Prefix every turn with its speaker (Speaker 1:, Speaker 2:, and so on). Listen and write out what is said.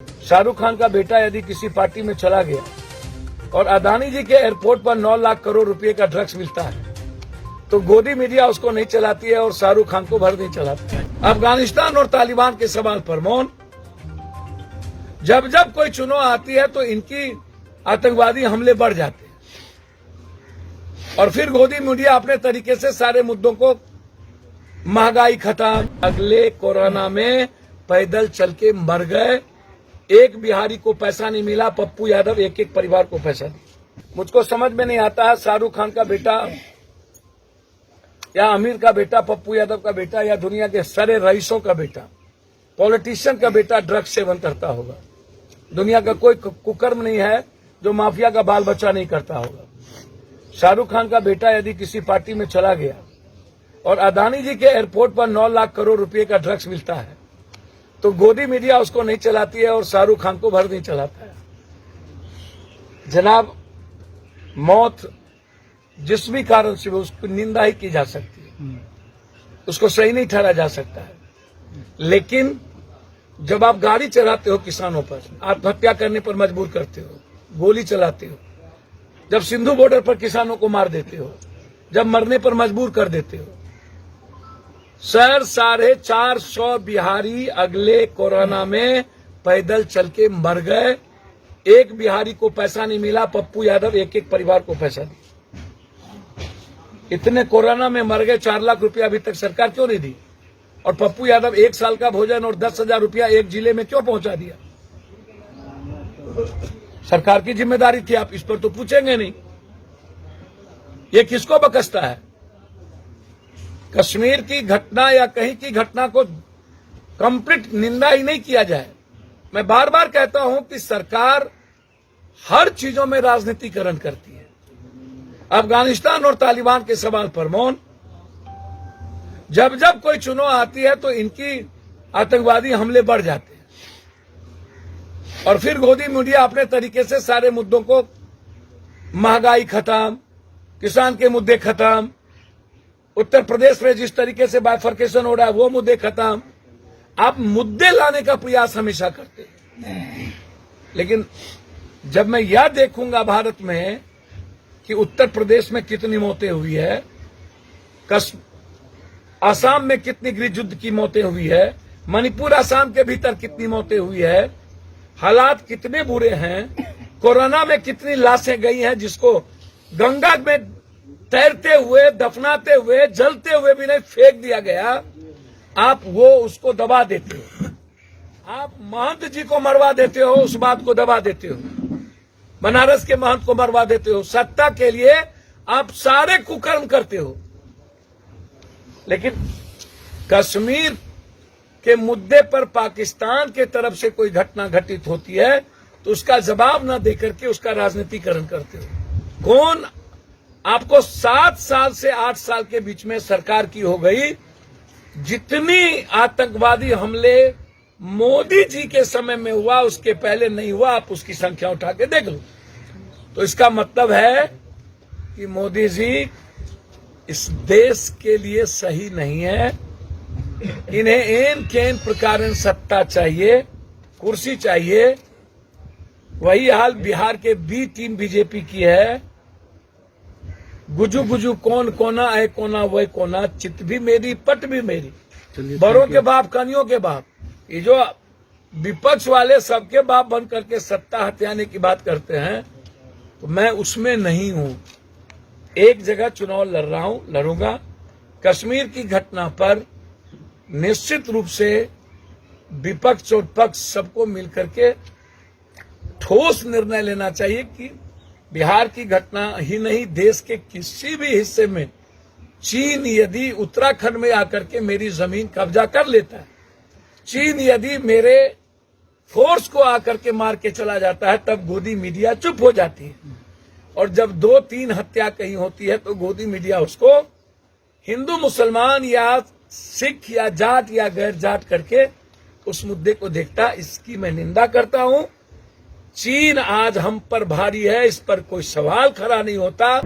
Speaker 1: शाहरुख खान का बेटा यदि किसी पार्टी में चला गया और अदानी जी के एयरपोर्ट पर 9 लाख करोड़ रुपए का ड्रग्स मिलता है तो गोदी मीडिया उसको नहीं चलाती है और शाहरुख खान को भर नहीं चलाती है। अफगानिस्तान और तालिबान के सवाल पर मौन। जब जब कोई चुनाव आती है तो इनकी आतंकवादी हमले बढ़ जाते हैं और फिर गोदी मीडिया अपने तरीके से सारे मुद्दों को, महंगाई खत्म, अगले कोरोना में पैदल चल के मर गए, एक बिहारी को पैसा नहीं मिला, पप्पू यादव एक एक परिवार को पैसा दिया। मुझको समझ में नहीं आता है शाहरुख खान का बेटा या आमिर का बेटा, पप्पू यादव का बेटा या दुनिया के सारे रईसों का बेटा, पॉलिटिशियन का बेटा ड्रग्स सेवन करता होगा। दुनिया का कोई कुकर्म नहीं है जो माफिया का बाल बच्चा नहीं करता होगा। शाहरुख खान का बेटा यदि किसी पार्टी में चला गया और अदानी जी के एयरपोर्ट पर 9 लाख करोड़ रुपए का ड्रग्स मिलता है तो गोदी मीडिया उसको नहीं चलाती है और शाहरुख खान को भर नहीं चलाता है। जनाब, मौत जिस भी कारण से हो उसकी निंदा ही की जा सकती है, उसको सही नहीं ठहरा जा सकता है। लेकिन जब आप गाड़ी चलाते हो किसानों पर, आत्महत्या करने पर मजबूर करते हो, गोली चलाते हो, जब सिंधु बॉर्डर पर किसानों को मार देते हो, जब मरने पर मजबूर कर देते हो, सर 450 बिहारी अगले कोरोना में पैदल चल के मर गए, एक बिहारी को पैसा नहीं मिला, पप्पू यादव एक एक परिवार को पैसा दिया। इतने कोरोना में मर गए, 4 लाख रुपया अभी तक सरकार क्यों नहीं दी? और पप्पू यादव 1 साल का भोजन और 10,000 रुपया एक जिले में क्यों पहुंचा दिया? सरकार की जिम्मेदारी थी, आप इस पर तो पूछेंगे नहीं। ये किसको बकसता है? कश्मीर की घटना या कहीं की घटना को कंप्लीट निंदा ही नहीं किया जाए। मैं बार बार कहता हूं कि सरकार हर चीजों में राजनीतिकरण करती है। अफगानिस्तान और तालिबान के सवाल पर मौन। जब जब कोई चुनाव आती है तो इनकी आतंकवादी हमले बढ़ जाते हैं और फिर गोदी मीडिया अपने तरीके से सारे मुद्दों को, महंगाई खत्म, किसान के मुद्दे खत्म, उत्तर प्रदेश में जिस तरीके से बाइफर्केशन हो रहा है वो मुद्दे खत्म। आप मुद्दे लाने का प्रयास हमेशा करते हैं, लेकिन जब मैं यह देखूंगा भारत में कि उत्तर प्रदेश में कितनी मौतें हुई है, आसाम में कितनी गृह युद्ध की मौतें हुई है, मणिपुर आसाम के भीतर कितनी मौतें हुई है, हालात कितने बुरे हैं, कोरोना में कितनी लाशें गई हैं जिसको गंगा में तैरते हुए, दफनाते हुए, जलते हुए भी नहीं फेंक दिया गया, आप वो उसको दबा देते हो। आप महंत जी को मरवा देते हो, उस बात को दबा देते हो। बनारस के महंत को मरवा देते हो। सत्ता के लिए आप सारे कुकर्म करते हो। लेकिन कश्मीर के मुद्दे पर पाकिस्तान के तरफ से कोई घटना घटित होती है तो उसका जवाब न देकर के उसका राजनीतिकरण करते हो। कौन आपको 7 साल से 8 साल के बीच में सरकार की हो गई, जितनी आतंकवादी हमले मोदी जी के समय में हुआ उसके पहले नहीं हुआ, आप उसकी संख्या उठा के देख लो। तो इसका मतलब है कि मोदी जी इस देश के लिए सही नहीं है। इन्हें एन केन प्रकार सत्ता चाहिए, कुर्सी चाहिए। वही हाल बिहार के बी टीम बीजेपी की है। गुजू गुजू कौन कोना है कोना वही कोना, चित भी मेरी पट भी मेरी, बड़ों के बाप कनियों के बाप। ये जो विपक्ष वाले सबके बाप बन करके सत्ता हथियाने की बात करते हैं तो मैं उसमें नहीं हूं। एक जगह चुनाव लड़ रहा हूं, लड़ूंगा। कश्मीर की घटना पर निश्चित रूप से विपक्ष और पक्ष सबको मिलकर के ठोस निर्णय लेना चाहिए कि बिहार की घटना ही नहीं, देश के किसी भी हिस्से में चीन यदि उत्तराखंड में आकर के मेरी जमीन कब्जा कर लेता है, चीन यदि मेरे फोर्स को आकर के मार के चला जाता है, तब गोदी मीडिया चुप हो जाती है। और जब 2-3 हत्या कहीं होती है तो गोदी मीडिया उसको हिंदू मुसलमान या सिख या जाट या गैर जाट करके उस मुद्दे को देखता। इसकी मैं निंदा करता हूं। चीन आज हम पर भारी है, इस पर कोई सवाल खड़ा नहीं होता।